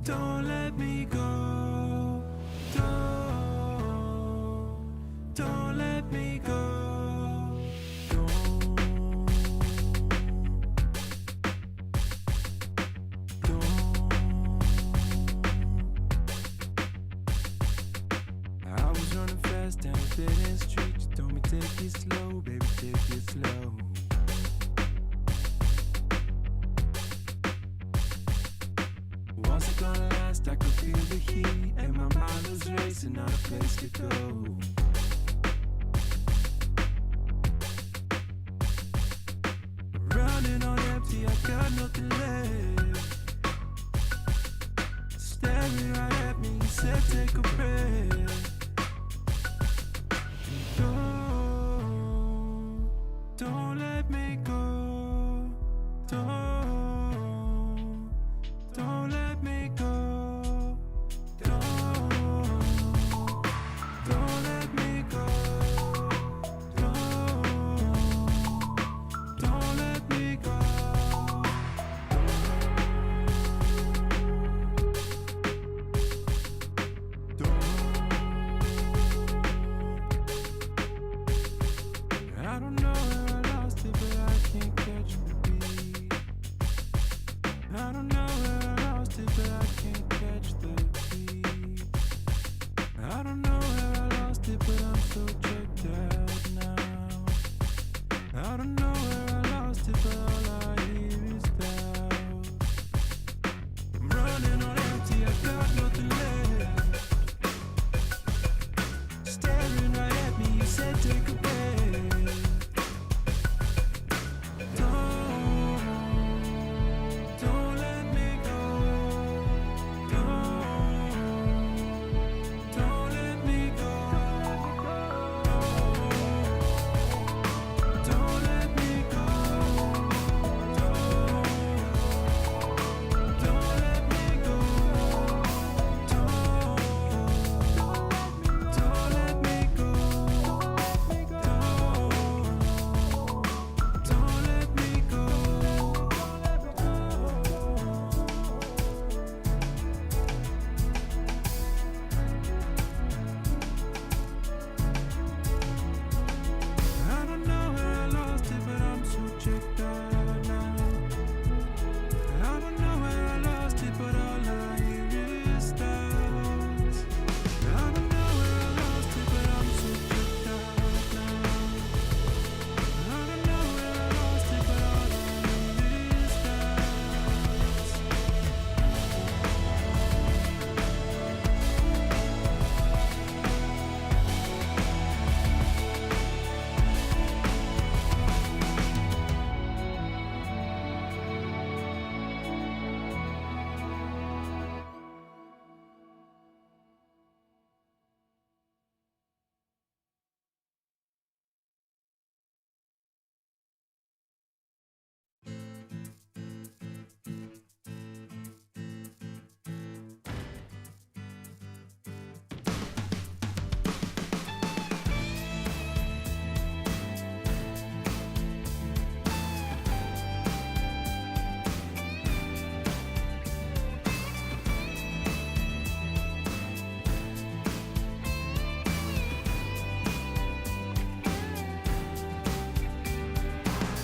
Don't let me go. Don't let me go. I was running fast down a dead-end street. You told me take it slow, baby, take it slow. Was it gonna last? I could feel the heat, and my mind was racing, not a place to go. Running on empty, I got nothing left. Staring right at me, you said take a breath. Don't let me go. Don't let me go. Don't let me go. Don't let me go. I don't know where I lost it, but I can't catch the beat. I don't know where I lost it, but I can't catch the beat. I don't know where I lost it, but I'm so checked out now. I don't know where I lost it, but all I hear is doubt. I'm running on empty, I got nothing left. Staring right at me, you said take a breath. Don't let me go. Don't let me go. Don't let me go. Don't let me go. Don't let me go. Don't let me go. I don't know where I lost it, but I'm so checked out now. I don't know where I lost it, but all I hear is doubts. I don't know where I lost it, but I'm so checked out now. I don't know where I lost it, but all I hear is doubts.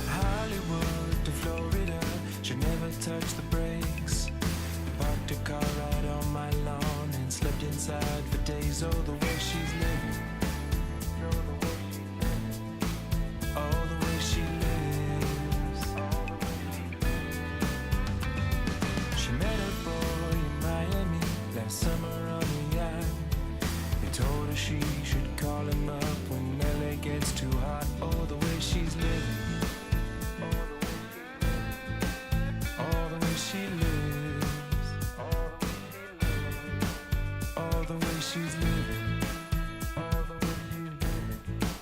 Hollywood to Florida, she never touched the brakes. Parked a car right on my lawn and slept inside for days. Oh, the way she's living. Oh, the way she lives. She met a boy in Miami last summer on the yacht. He told her she should call him up when LA gets too hot. Oh, the way she's living. All the way she lives. All the way she's living. All the way she lives.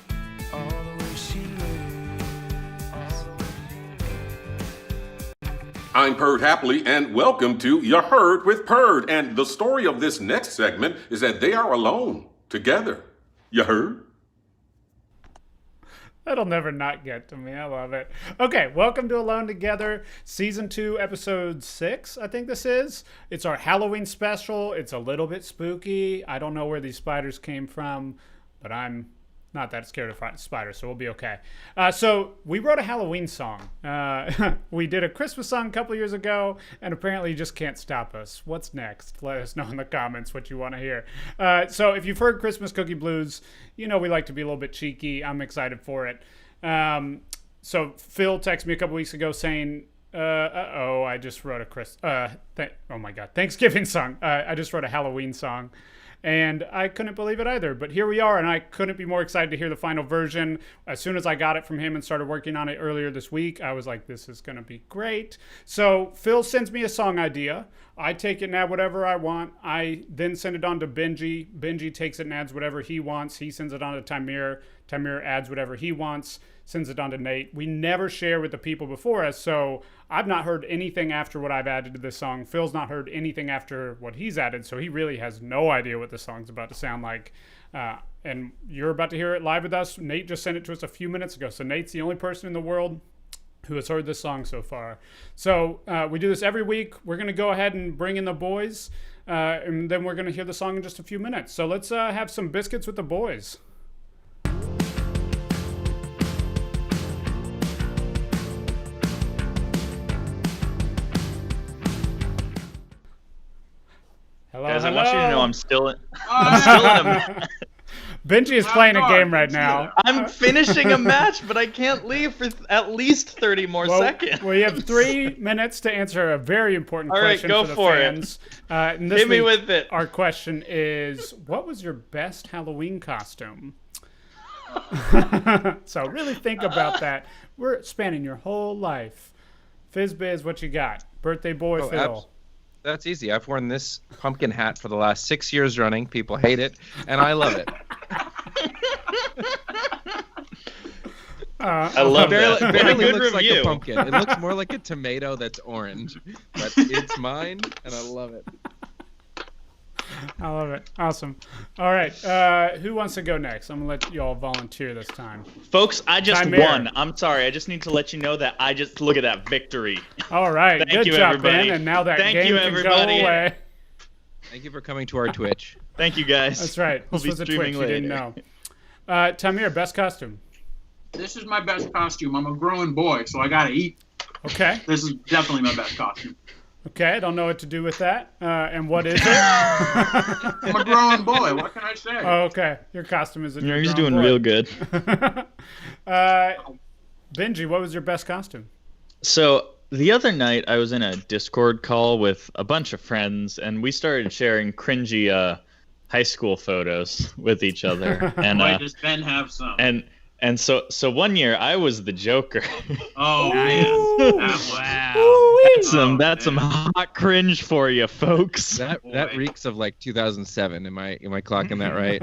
All the way she lives. I'm Purd Happily, and welcome to You Heard with Purd. And the story of this next segment is that they are alone, together. You heard? That'll never not get to me. I love it. Okay, welcome to Alone Together, Season 2, Episode 6, I think this is. It's our Halloween special. It's a little bit spooky. I don't know where these spiders came from, but I'm not that scared of spiders, so we'll be okay. So we wrote a Halloween song. We did a Christmas song a couple years ago, and apparently you just can't stop us. What's next? Let us know in the comments what you want to hear. So if you've heard Christmas Cookie Blues, you know we like to be a little bit cheeky. I'm excited for it. So Phil texted me a couple weeks ago saying, I just wrote a Thanksgiving song. I just wrote a Halloween song. And I couldn't believe it either. But here we are, and I couldn't be more excited to hear the final version. As soon as I got it from him and started working on it earlier this week, I was like, this is going to be great. So Phil sends me a song idea. I take it and add whatever I want. I then send it on to Benji. Benji takes it and adds whatever he wants. He sends it on to Tamir. Tamir adds whatever he wants, sends it on to Nate. We never share with the people before us, so I've not heard anything after what I've added to this song. Phil's not heard anything after what he's added, so he really has no idea what the song's about to sound like. And you're about to hear it live with us. Nate just sent it to us a few minutes ago, so Nate's the only person in the world who has heard this song so far. So we do this every week. We're going to go ahead and bring in the boys, and then we're going to hear the song in just a few minutes. So let's have some biscuits with the boys. Hello, Guys, hello. I want you to know I'm still in a Benji is playing a game right now. I'm finishing a match, but I can't leave for at least 30 more seconds. We have 3 minutes to answer a very important question go for the for it. fans. And this Hit me week, with it. Our question is, what was your best Halloween costume? So really think about that. We're spanning your whole life. Fizbiz, what you got? Birthday boy Phil. That's easy. I've worn this pumpkin hat for the last 6 years running. People hate it, and I love it. I love that. It What a good looks like review. a pumpkin. It looks more like a tomato that's orange, but it's mine, and I love it. I love it. Awesome. All right. Who wants to go next? I'm going to let you all volunteer this time. Folks, I just Chimera. won. I'm sorry. I just need to let you know that I just look at that victory. All right. Thank Good you, job, everybody. Ben. And now that Thank game you, can everybody. go away. Thank you for coming to our Twitch. Thank you, guys. That's right. We'll This be was a streaming Twitch. You later. didn't know. Tamir, best costume. This is my best costume. I'm a growing boy, so I gotta eat. Okay. This is definitely my best costume. Okay. I don't know what to do with that. And what is it? I'm a growing boy. What can I say? Oh, okay. Your costume is a You're just grown doing boy. real good. Benji, what was your best costume? So the other night, I was in a Discord call with a bunch of friends, and we started sharing cringy high school photos with each other. And Boy, does Ben have some? and so one year I was the Joker. Oh, Ooh. man. That one. That's some hot cringe for you, folks. That reeks of like 2007. Am I clocking that right?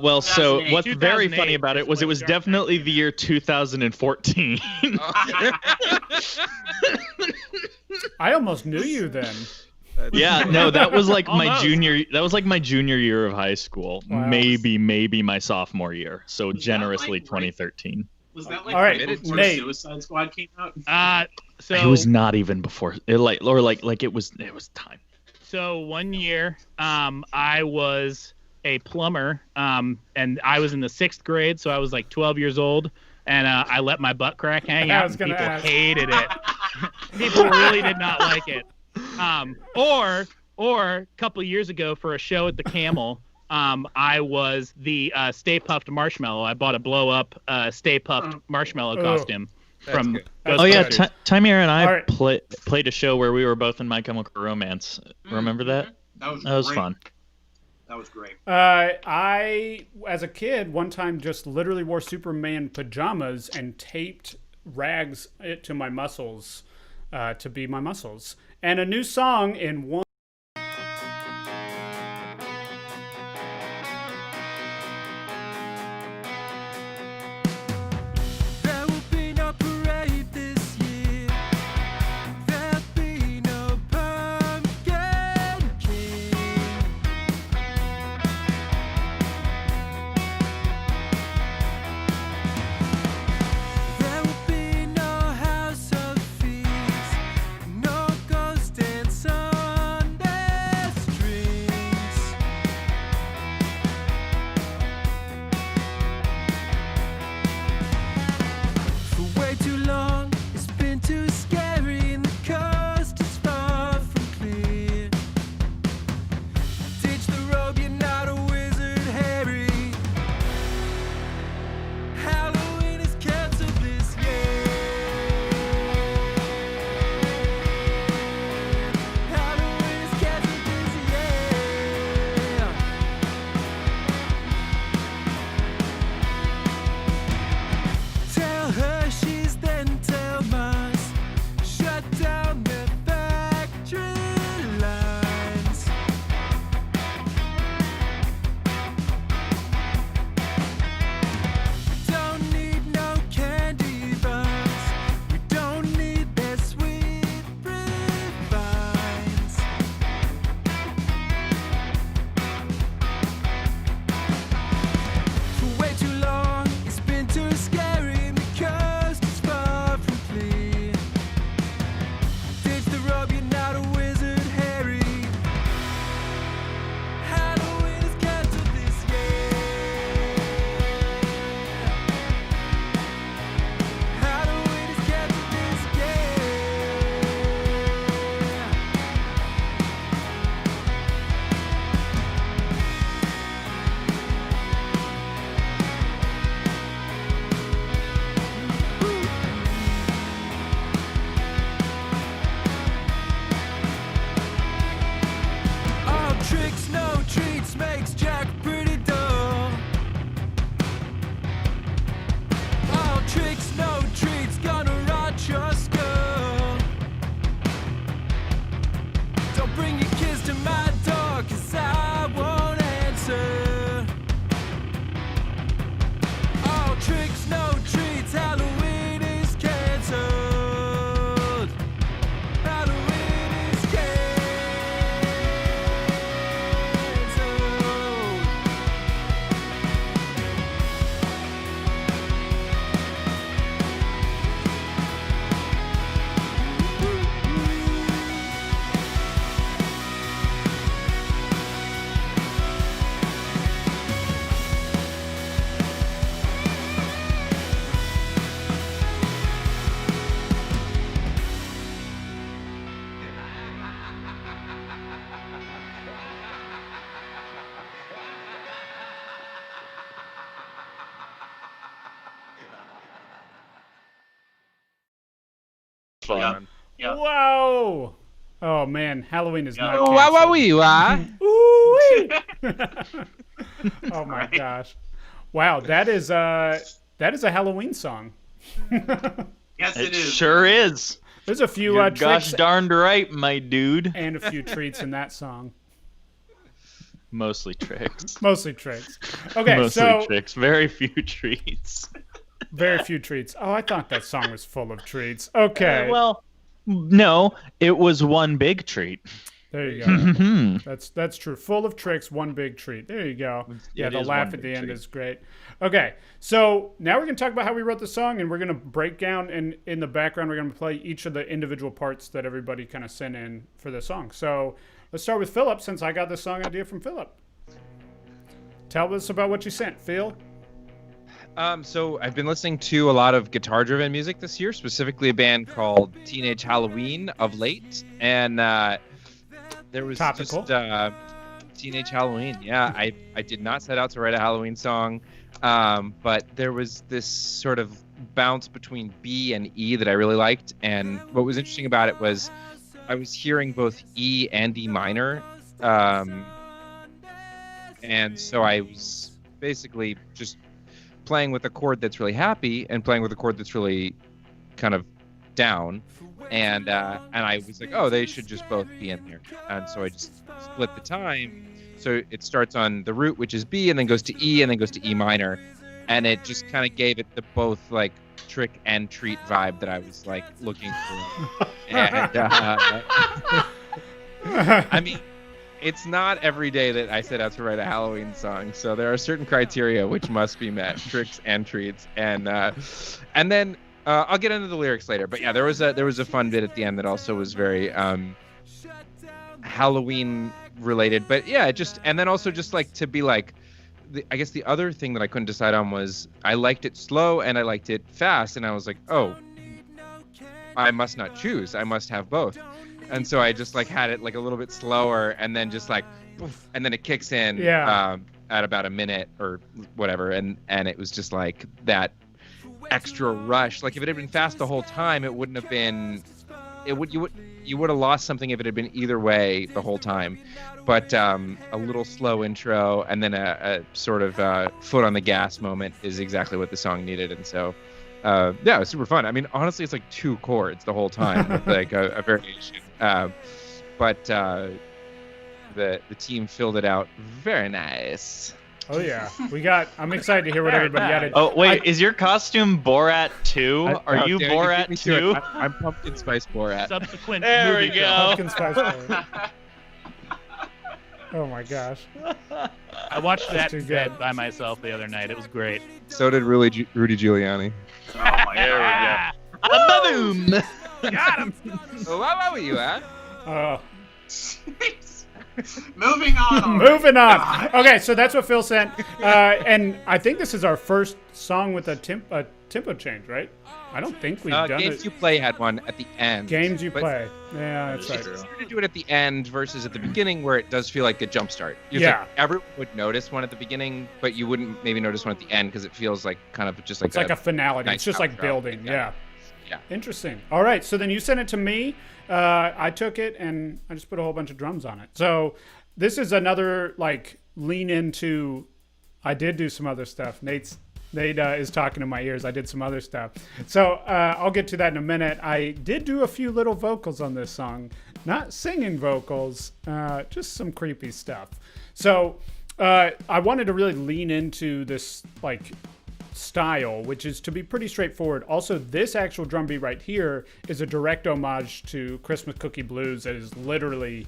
Well, so 2008. what's very 2008 funny about it was it was Dark Knight definitely the year 2014. I almost knew you then. Yeah, no, that was like my Almost. junior year of high school. Wow. Maybe my sophomore year. So Was that generously like right- 2013. Was that like All right, right before Nate. Suicide Squad came out? So It was not even before it was time. So one year, I was a plumber, and I was in the 6th grade, so I was like 12 years old, and I let my butt crack hang I out, was and gonna people ask. hated it. People really did not like it. Or a couple years ago for a show at the Camel, I was the Stay Puffed Marshmallow. I bought a blow up Stay Puffed Marshmallow Oh. costume That's from. good. That's Oh yeah, good. Tamir and I All right. played a show where we were both in My Chemical Romance. Remember that? That was That was great. fun. That was great. I, as a kid, one time just literally wore Superman pajamas and taped rags to my muscles to be my muscles. And a new song in one. There will be no parade this year. There'll be no pumpkin king. fun. Yeah. Whoa! Oh man, Halloween is not Oh, wow, wow, canceled. you are. Ooh-wee! Oh my gosh! Wow, that is a Halloween song. Yes, It it is. sure is. There's a few You're tricks gosh darned right, my dude. and a few treats in that song. Mostly tricks. Mostly tricks. Okay, Mostly so tricks. Very few treats. very few treats. Oh, I thought that song was full of treats. Okay, Well, no, it was one big treat. there you go. Mhm. That's true. Full of tricks, one big treat. There you go. Yeah, it the is laugh one at the big end treat. is great. Okay, so now we're going to talk about how we wrote the song, and we're going to break down, and in the background, we're going to play each of the individual parts that everybody kind of sent in for the song. So let's start with Philip, since I got the song idea from Philip. Tell us about what you sent, Phil. So I've been listening to a lot of guitar-driven music this year, specifically a band called Teenage Halloween of late, and there was Topical. just Teenage Halloween. Yeah, I did not set out to write a Halloween song, but there was this sort of bounce between B and E that I really liked, and what was interesting about it was I was hearing both E and D minor, and so I was basically just playing with a chord that's really happy and playing with a chord that's really kind of down, and I was like, oh, they should just both be in there, and so I just split the time, so it starts on the root, which is B, and then goes to E, and then goes to E minor, and it just kind of gave it the both like trick and treat vibe that I was like looking for, and I mean, it's not every day that I set out to write a Halloween song, so there are certain criteria which must be met, tricks and treats, and then I'll get into the lyrics later. But yeah, there was a fun bit at the end that also was very Halloween related. But yeah, and then also just like to be like, I guess the other thing that I couldn't decide on was I liked it slow and I liked it fast, and I was like, oh, I must not choose. I must have both. And so I just like had it like a little bit slower, and then just like, poof, and then it kicks in at about a minute or whatever, and it was just like that extra rush. Like if it had been fast the whole time, it wouldn't have been. You would have lost something if it had been either way the whole time. But a little slow intro and then a sort of foot on the gas moment is exactly what the song needed, and so. Yeah, it was super fun. I mean, honestly, it's like 2 chords the whole time, with like a variation. But the team filled it out very nice. Oh yeah, I'm excited to hear what everybody added. Oh wait, is your costume Borat 2? Are you Borat 2? I'm Pumpkin Spice Borat. Subsequent. There we movie go. Pumpkin spice latte. Oh my gosh. I watched that too bit good. by myself the other night. It was great. So did Rudy Giuliani. Oh my God. Boom! Got him. Oh, how are you at? Oh. Moving on. already. Moving on. Okay, so that's what Phil sent, and I think this is our first song with a tempo change, right? I don't think we've done Games it. You Play had one at the end. Games you but play. Yeah, that's It's right. easier to do it at the end versus at the beginning, where it does feel like a jump start. Yeah. Like everyone would notice one at the beginning, but you wouldn't maybe notice one at the end because it feels like kind of just like It's like a finality. nice It's just like outro. building. Yeah. Yeah. Yeah. Interesting. All right. So then you sent it to me. I took it and I just put a whole bunch of drums on it. So this is another like lean into. I did do some other stuff. Nate is talking in my ears. I did some other stuff. So I'll get to that in a minute. I did do a few little vocals on this song. Not singing vocals, just some creepy stuff. So I wanted to really lean into this like style, which is to be pretty straightforward. Also, this actual drum beat right here is a direct homage to Christmas Cookie Blues. That is literally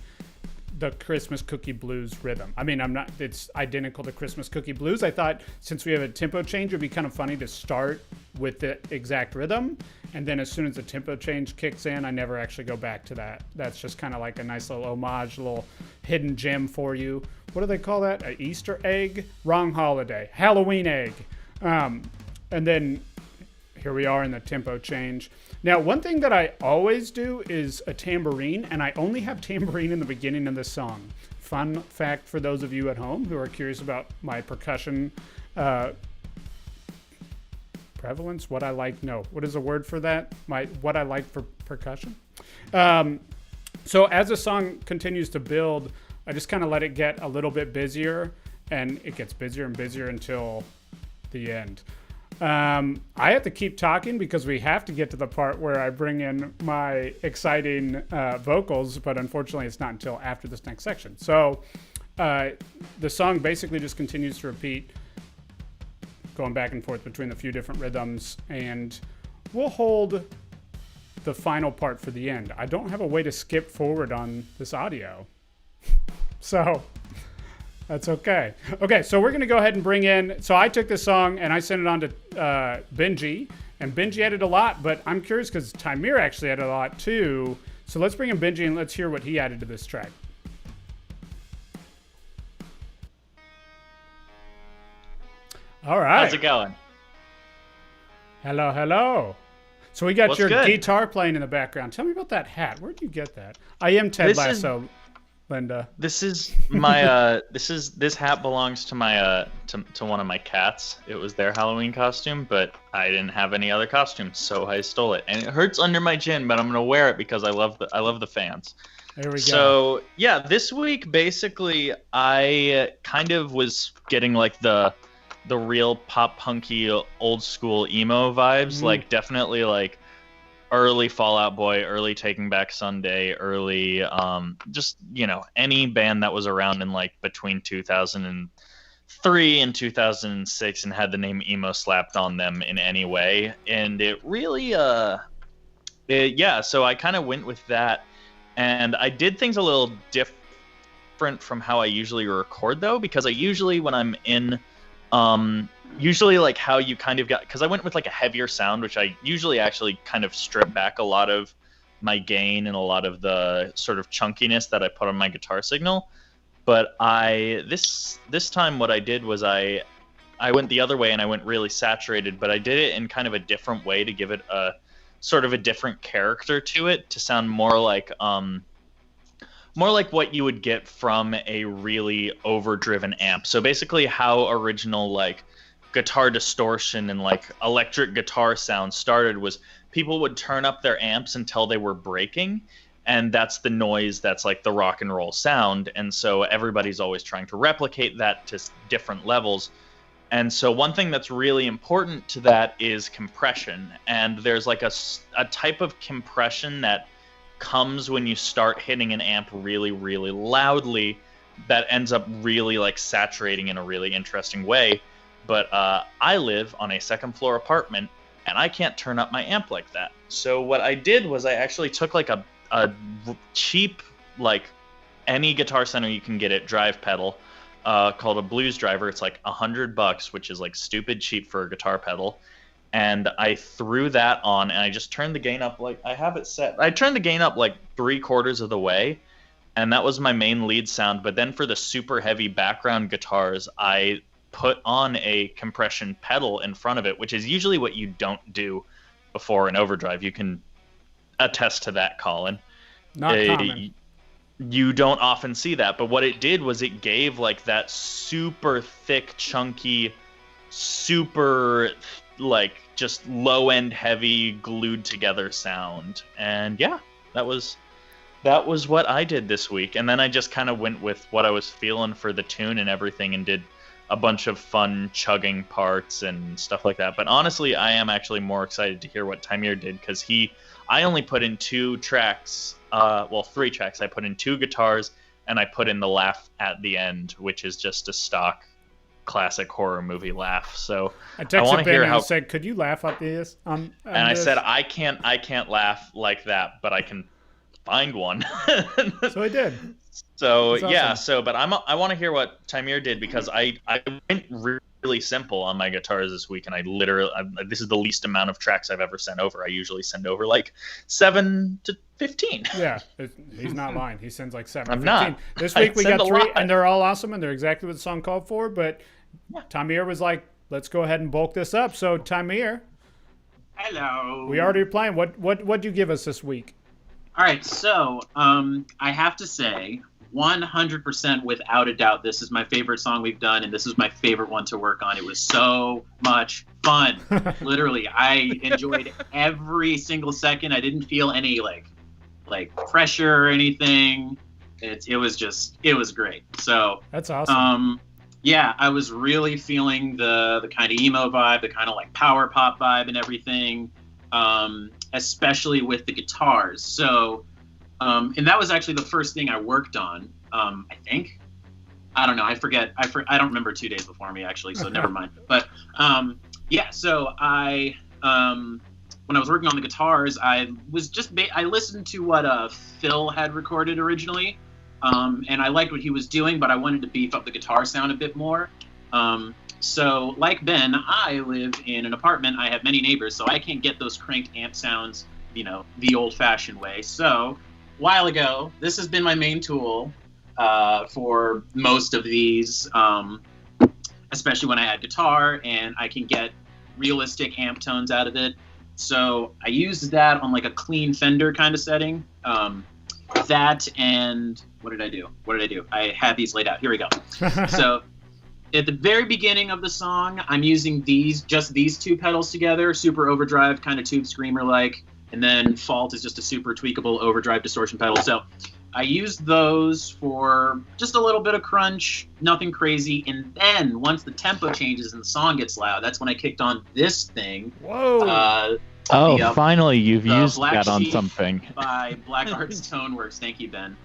the Christmas Cookie Blues rhythm. I mean, it's identical to Christmas Cookie Blues. I thought since we have a tempo change, it'd be kind of funny to start with the exact rhythm, and then as soon as the tempo change kicks in, I never actually go back to that. That's just kind of like a nice little homage, little hidden gem for you. What do they call that? An Easter egg? Wrong holiday. Halloween egg. And then here we are in the tempo change. Now, one thing that I always do is a tambourine, and I only have tambourine in the beginning of this song. Fun fact for those of you at home who are curious about my percussion prevalence. What I like, no. What is the word for that? What I like for percussion. So as the song continues to build, I just kind of let it get a little bit busier, and it gets busier and busier until the end. I have to keep talking because we have to get to the part where I bring in my exciting vocals, but unfortunately it's not until after this next section. So the song basically just continues to repeat, going back and forth between a few different rhythms, and we'll hold the final part for the end. I don't have a way to skip forward on this audio. So that's okay. Okay, so we're going to go ahead and bring in... So I took this song and I sent it on to Benji, and Benji added a lot, but I'm curious because Tymir actually added a lot too. So let's bring in Benji and let's hear what he added to this track. All right. How's it going? Hello, hello. So we got What's your good? guitar playing in the background. Tell me about that hat. Where'd you get that? I am Ted Lasso, Linda. This is my this hat belongs to my to one of my cats. It was their Halloween costume, but I didn't have any other costumes, so I stole it. And it hurts under my chin, but I'm gonna wear it because I love the fans. There we go. So yeah, this week basically I kind of was getting like the real pop punky old school emo vibes, like definitely like early Fall Out Boy, early Taking Back Sunday, early just, you know, any band that was around in like between 2003 and 2006 and had the name emo slapped on them in any way. And it really so I kind of went with that, and I did things a little different from how I usually record though, because I usually when I'm in usually like how you kind of got, because I went with like a heavier sound, which I usually actually kind of strip back a lot of my gain and a lot of the sort of chunkiness that I put on my guitar signal. But this time what I did was I went the other way and I went really saturated, but I did it in kind of a different way to give it a sort of a different character to it, to sound more like what you would get from a really overdriven amp. So basically how original like guitar distortion and like electric guitar sound started was people would turn up their amps until they were breaking, and that's the noise that's like the rock and roll sound. And so everybody's always trying to replicate that to different levels. And so one thing that's really important to that is compression. And there's like a type of compression that comes when you start hitting an amp really, really loudly that ends up really like saturating in a really interesting way. But I live on a second floor apartment and I can't turn up my amp like that. So what I did was I actually took like a cheap, like any Guitar Center you can get it, drive pedal called a Blues Driver. It's like $100, which is like stupid cheap for a guitar pedal. And I threw that on and I just turned the gain up, like I have it set. I turned the gain up like 3/4 of the way, and that was my main lead sound. But then for the super heavy background guitars, I put on a compression pedal in front of it, which is usually what you don't do before an overdrive. You can attest to that, Colin. Not common. You don't often see that, but what it did was it gave like that super thick, chunky, super like just low end heavy glued together sound. And yeah, that was what I did this week. And then I just kind of went with what I was feeling for the tune and everything and did a bunch of fun chugging parts and stuff like that. But honestly, I am actually more excited to hear what Tymir did, because I only put in 2 tracks, 3 tracks. I put in 2 guitars and I put in the laugh at the end, which is just a stock classic horror movie laugh. So I texted Ben and said, "Could you laugh at this?" And I said, "I can't laugh like that, but I can find one." So I did. So That's yeah. awesome. So, but I want to hear what Tymir did, because I went really simple on my guitars this week, and this is the least amount of tracks I've ever sent over. I usually send over like 7 to 15. Yeah, he's not lying. He sends like 7 I'm or 15. not. This week we send got a 3, lot. and they're all awesome, and they're exactly what the song called for. But Tymir was like, "Let's go ahead and bulk this up." So Tymir, Hello. we already playing. What'd you give us this week? All right, so I have to say 100% without a doubt, this is my favorite song we've done, and this is my favorite one to work on. It was so much fun. Literally, I enjoyed every single second. I didn't feel any like pressure or anything. It was great. So that's awesome. Yeah, I was really feeling the kind of emo vibe, the kind of like power pop vibe and everything, especially with the guitars. So, and that was actually the first thing I worked on, I think. I don't know. I forget. I don't remember 2 days before me, actually, so never mind. But, yeah, so when I was working on the guitars, I listened to what Phil had recorded originally. And I liked what he was doing, but I wanted to beef up the guitar sound a bit more. So like Ben, I live in an apartment. I have many neighbors, so I can't get those cranked amp sounds, the old-fashioned way. So a while ago, this has been my main tool for most of these, especially when I add guitar and I can get realistic amp tones out of it. So I used that on like a clean Fender kind of setting. That and what did I do? I had these laid out. Here we go. So at the very beginning of the song, I'm using these 2 pedals together, super overdrive, kind of tube screamer like, and then fault is just a super tweakable overdrive distortion pedal. So I used those for just a little bit of crunch, nothing crazy. And then once the tempo changes and the song gets loud, that's when I kicked on this thing. Whoa. Finally, you've used Black that on Sheep something. By Black Arts Toneworks. Thank you, Ben.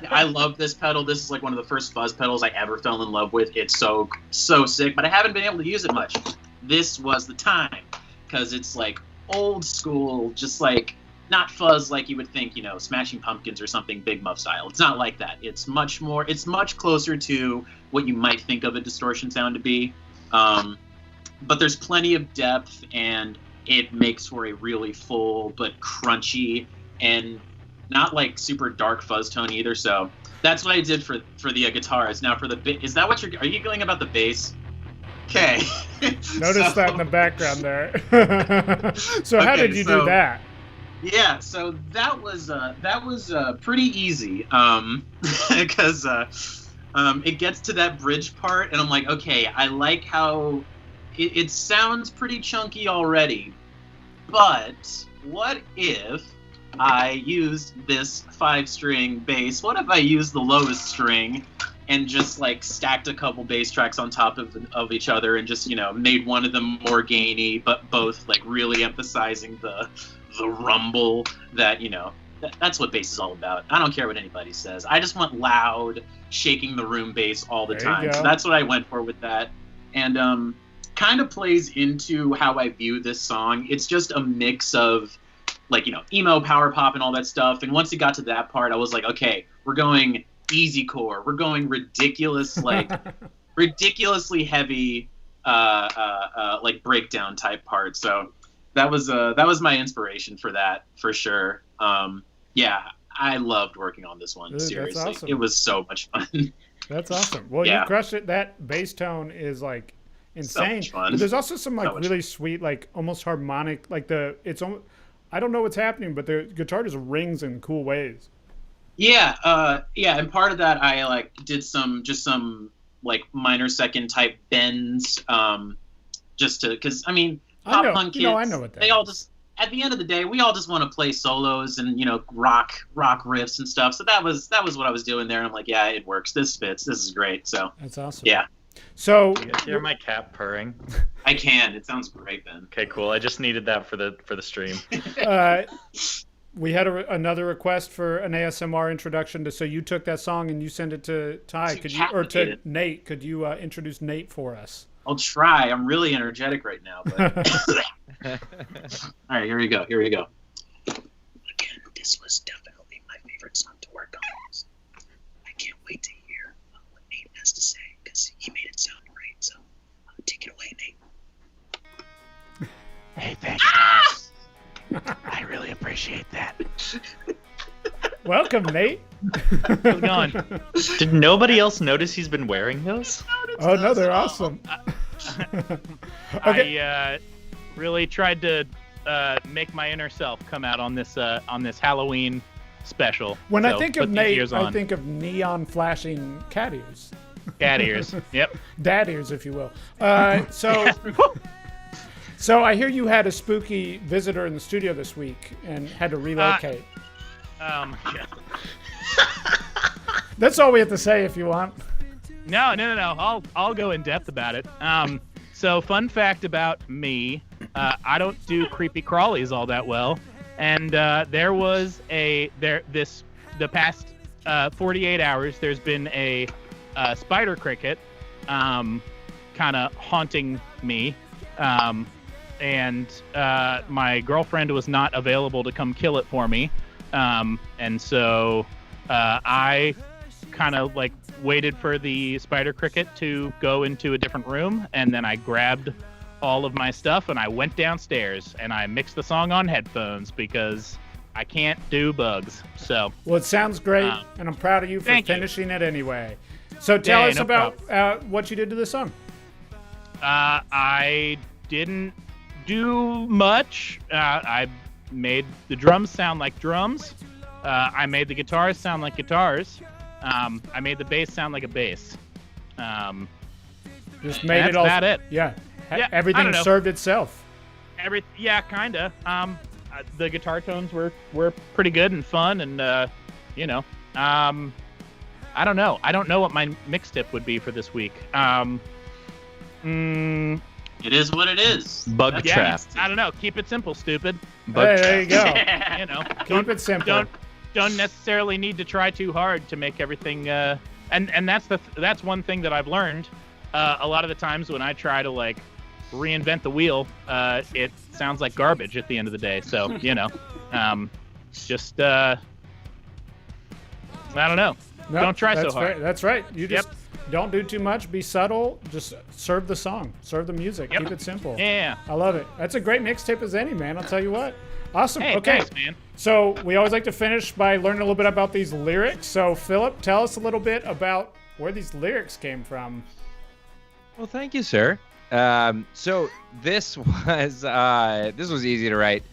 I love this pedal. This is like one of the first fuzz pedals I ever fell in love with. It's so sick, but I haven't been able to use it much. This was the time, because it's like old school, just like not fuzz like you would think, Smashing Pumpkins or something Big Muff style. It's not like that. It's much closer to what you might think of a distortion sound to be. But there's plenty of depth, and it makes for a really full but crunchy and not like super dark fuzz tone either. So that's what I did for the guitars. Now for the is that what are you going about the bass? Okay. Notice that in the background there. So how did you do that? Yeah, so that was pretty easy, because it gets to that bridge part, and I'm like, okay, I like how it sounds pretty chunky already, but what if I used this 5-string bass? What if I used the lowest string and just like stacked a couple bass tracks on top of each other and just made one of them more gainy, but both like really emphasizing the rumble that that's what bass is all about. I don't care what anybody says. I just want loud, shaking the room bass all the time. So that's what I went for with that, and kind of plays into how I view this song. It's just a mix of like emo, power pop, and all that stuff. And once it got to that part, I was like, okay, we're going easy core. We're going ridiculously heavy, like breakdown type part. So that was my inspiration for that, for sure. Yeah, I loved working on this one. Dude, seriously, that's awesome. It was so much fun. That's awesome. Well, you crushed it. That bass tone is like insane. So much fun. But there's also some like really sweet, like almost harmonic, like I don't know what's happening, but the guitar just rings in cool ways. Yeah, and part of that I like did some like minor second type bends, just to, because I mean, pop punk kids, I know what that they all just, at the end of the day, we all just want to play solos and rock riffs and stuff. So that was what I was doing there, and I'm like, yeah, it works. This fits. This is great. So that's awesome. Yeah. So you guys hear my cat purring? I can. It sounds great, Ben. Okay, cool. I just needed that for the stream. We had another request for an ASMR introduction. So you took that song and you sent it to Ty. To Nate? Could you introduce Nate for us? I'll try. I'm really energetic right now. But all right, here we go. Again, this was definitely my favorite song to work on. I can't wait to hear what Nate has to say, because he made it sound great. So take it away, Nate. Hey, thanks. I really appreciate that. Welcome, Nate. How's it going? Did nobody else notice he's been wearing those? Oh no, they're awesome. Okay. I really tried to make my inner self come out on this Halloween special. When So I think put of these Nate, ears I on. think of neon flashing cat ears. Cat ears. Yep. Dad ears, if you will. So I hear you had a spooky visitor in the studio this week and had to relocate. Oh my God. That's all we have to say if you want. No. I'll go in depth about it. So fun fact about me, I don't do creepy crawlies all that well, and there was the past 48 hours there's been a spider cricket, kind of haunting me, and my girlfriend was not available to come kill it for me, and so I kind of like waited for the spider cricket to go into a different room, and then I grabbed all of my stuff and I went downstairs and I mixed the song on headphones because I can't do bugs. So Well, it sounds great, and I'm proud of you for thank you. finishing it anyway. So tell Yeah, us no about what you did to the song. I didn't do much. I made the drums sound like drums. I made the guitars sound like guitars. I made the bass sound like a bass. Just made it all. That's about it. Yeah. Yeah, I Everything don't know. served itself. Yeah, kinda. The guitar tones were pretty good and fun, and I don't know. I don't know what my mix tip would be for this week. It is what it is. Bug That's trap. it. I don't know. Keep it simple, stupid. Hey, there you go. You know, Keep it simple. don't necessarily need to try too hard to make everything. And that's one thing that I've learned. A lot of the times when I try to like reinvent the wheel, it sounds like garbage at the end of the day. So just I don't know. No, Don't try so that's hard. Right. That's right. You just don't do too much. Be subtle. Just serve the song. Serve the music. Yep. Keep it simple. Yeah. I love it. That's a great mixtape as any, man. I'll tell you what. Awesome. Hey, okay. thanks, man. So we always like to finish by learning a little bit about these lyrics. So Philip, tell us a little bit about where these lyrics came from. Well, thank you, sir. So this was easy to write.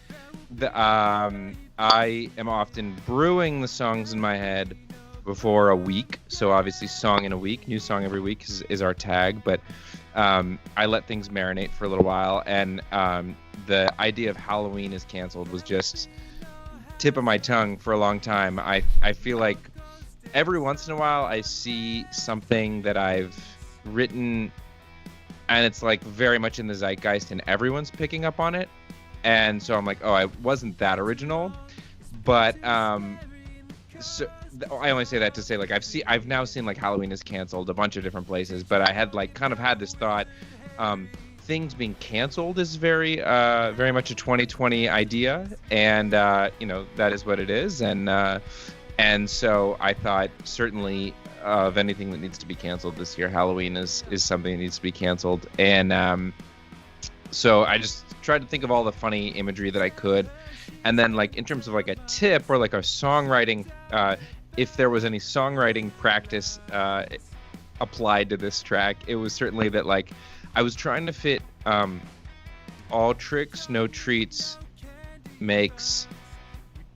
I am often brewing the songs in my head before a week. So obviously, song in a week, new song every week is our tag. But I let things marinate for a little while, and the idea of Halloween is canceled was just tip of my tongue for a long time. I feel like every once in a while I see something that I've written, and it's like very much in the zeitgeist and everyone's picking up on it, and so I'm like, oh, I wasn't that original. But so I only say that to say, like, I've now seen like Halloween is canceled a bunch of different places, but I had like kind of had this thought, things being canceled is very much a 2020 idea, and that is what it is, and so I thought certainly of anything that needs to be canceled this year, Halloween is something that needs to be canceled, and so I just tried to think of all the funny imagery that I could, and then like in terms of like a tip or like a songwriting, if there was any songwriting practice applied to this track, it was certainly that like I was trying to fit all tricks, no treats makes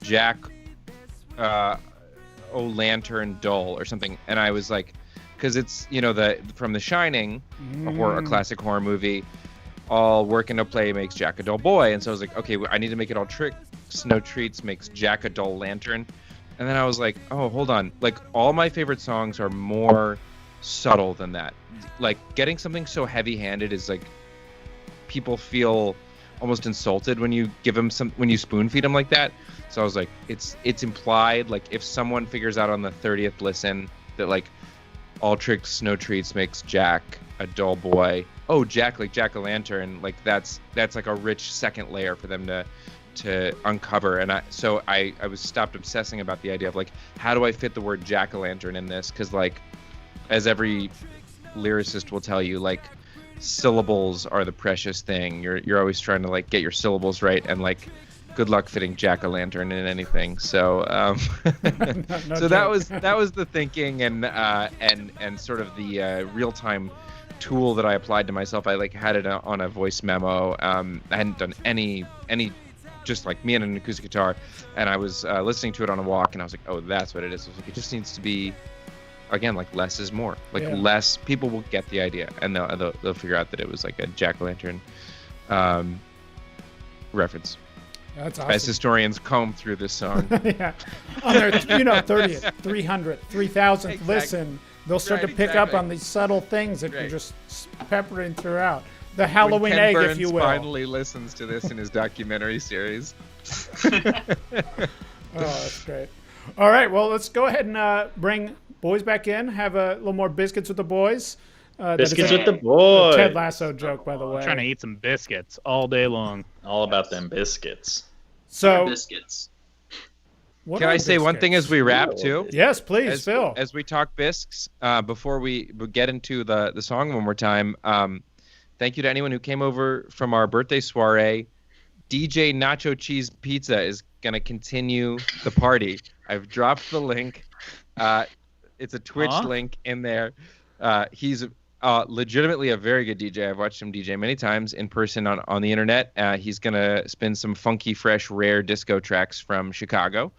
Jack O-lantern dull or something, and I was like, because it's from The Shining, a classic horror movie, all work and no play makes Jack a dull boy, and so I was like, okay, I need to make it all tricks, no treats makes Jack a dull lantern, and then I was like, oh, hold on, like all my favorite songs are more subtle than that. Like getting something so heavy-handed is like people feel almost insulted when you give them when you spoon feed them like that. So I was like, it's implied, like if someone figures out on the 30th listen that like all tricks no treats makes Jack a dull boy, oh, Jack like jack-o'-lantern, like that's like a rich second layer for them to uncover. And I was stopped obsessing about the idea of like, how do I fit the word jack-o'-lantern in this, because like as every lyricist will tell you, like syllables are the precious thing. You're always trying to like get your syllables right, and like good luck fitting jack-o'-lantern in anything. So so that was the thinking, and sort of the real-time tool that I applied to myself. I like had it on a voice memo. I hadn't done any just like me and an acoustic guitar, and I was listening to it on a walk, and I was like, oh, that's what it is. I was like, it just needs to be, again, like less is more. Like less, people will get the idea, and they'll figure out that it was like a jack-o'-lantern reference. That's awesome. As historians comb through this song. Yeah. On their 30th, 300th, 3000th Exactly. listen, they'll start Right, to pick up exactly. on these subtle things that you're Right. just peppering throughout. The Halloween when Ken egg, Burns if you will. finally listens to this in his documentary series. Oh, that's great. All right, well, let's go ahead and bring boys back in. Have a little more biscuits with the boys. That is Biscuits a- with the boys. Ted Lasso joke, by the way. Trying to eat some biscuits all day long. All about them biscuits. So, Biscuits. what Can are I say one thing as we wrap Ooh. too? Yes, please, Phil. As we talk bisques, before we get into the song one more time, thank you to anyone who came over from our birthday soiree. DJ Nacho Cheese Pizza is going to continue the party. I've dropped the link. It's a Twitch link in there. He's legitimately a very good DJ. I've watched him DJ many times in person on the internet. He's going to spin some funky, fresh, rare disco tracks from Chicago.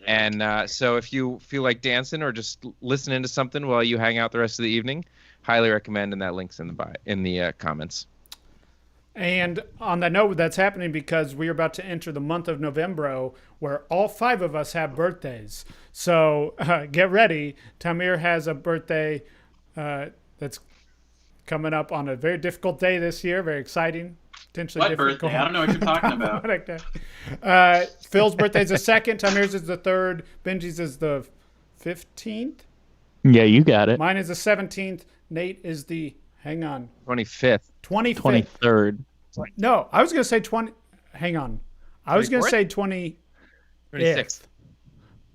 And so if you feel like dancing or just listening to something while you hang out the rest of the evening, highly recommend, and that link's in the comments. And on that note, that's happening because we're about to enter the month of November, where all 5 of us have birthdays. So get ready. Tamir has a birthday that's coming up on a very difficult day this year. Very exciting. Potentially What difficult. birthday? I don't know what you're talking about. Phil's birthday is the 2nd. Tamir's is the 3rd. Benji's is the 15th. Yeah, you got it. Mine is the 17th. Nate is the, hang on, 25th. 25th. 23rd. No, I was going to say 20. Hang on. I was going to 24th? say 20. 26th.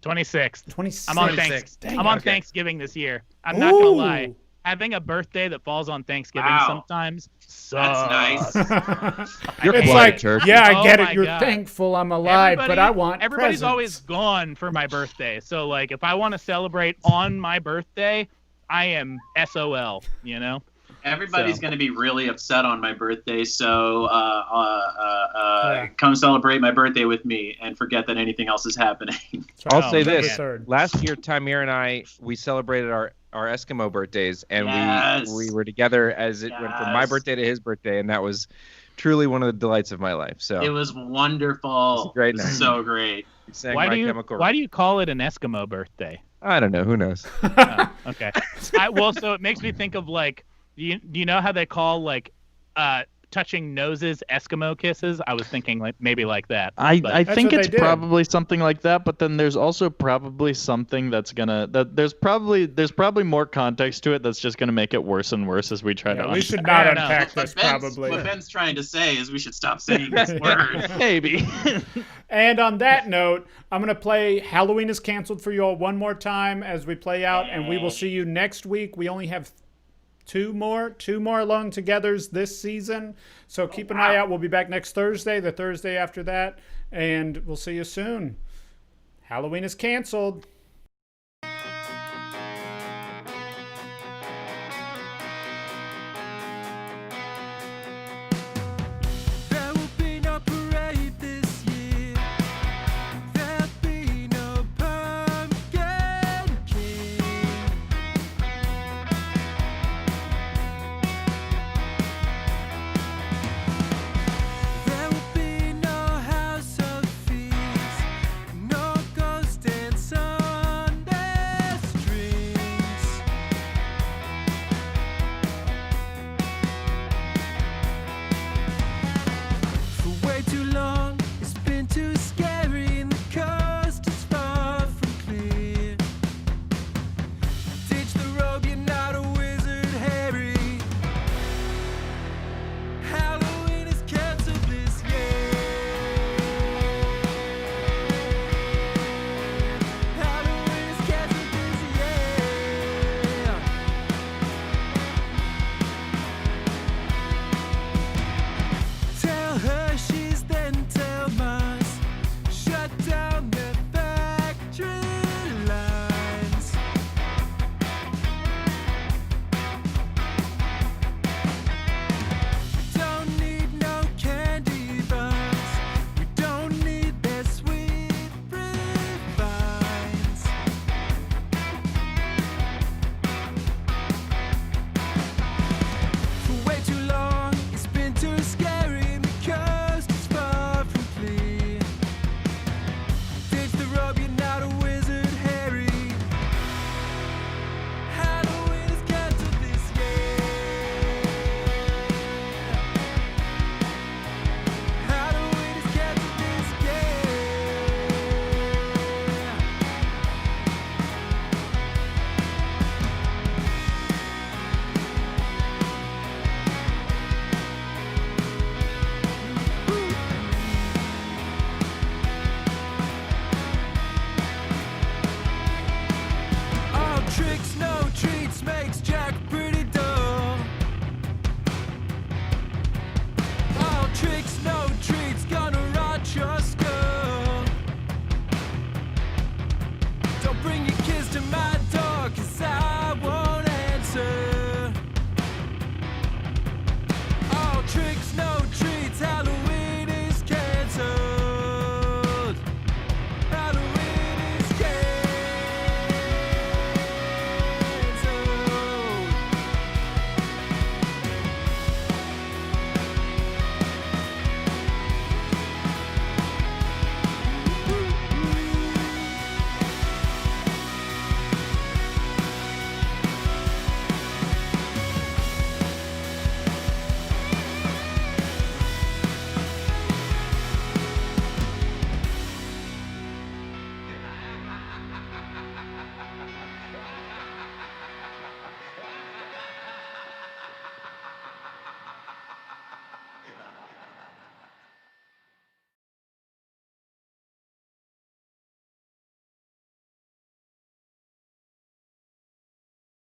26th. 26. I'm on 26. Dang I'm on it. Thanksgiving this year. I'm not gonna Ooh. lie. Having a birthday that falls on Thanksgiving Wow. sometimes sucks. That's nice. You're It's quiet, like, turkey. yeah, I Oh get my it. You're God. thankful I'm alive, but I want everybody's presents. always gone for my birthday. So like, if I want to celebrate on my birthday, I am SOL. You know. Everybody's So. going to be really upset on my birthday, so Yeah. come celebrate my birthday with me and forget that anything else is happening. I'll Oh, say November this. 3rd. Last year, Tamir and I, we celebrated our Eskimo birthdays, and Yes. we were together as it went from my Yes. birthday to his birthday, and that was truly one of the delights of my life. So It was wonderful. It's a great It was night. so great. we sang Why My do you Chemical Why do you call it an Eskimo birthday? I don't know. Who knows? Oh, okay. Well, so it makes me think of like, do you know how they call like touching noses Eskimo kisses? I was thinking like maybe like that. I That's think what it's they did. probably something like that, but then there's also probably something that's gonna there's probably more context to it that's just gonna make it worse and worse as we try Yeah, to we should I not don't know. unpack this probably. What Ben's trying to say is we should stop saying this word. maybe. And on that note, I'm going to play Halloween is Canceled for you all one more time as we play out, and we will see you next week. We only have two more Alone Togethers this season, so keep an eye out. We'll be back next Thursday, the Thursday after that, and we'll see you soon. Halloween is canceled.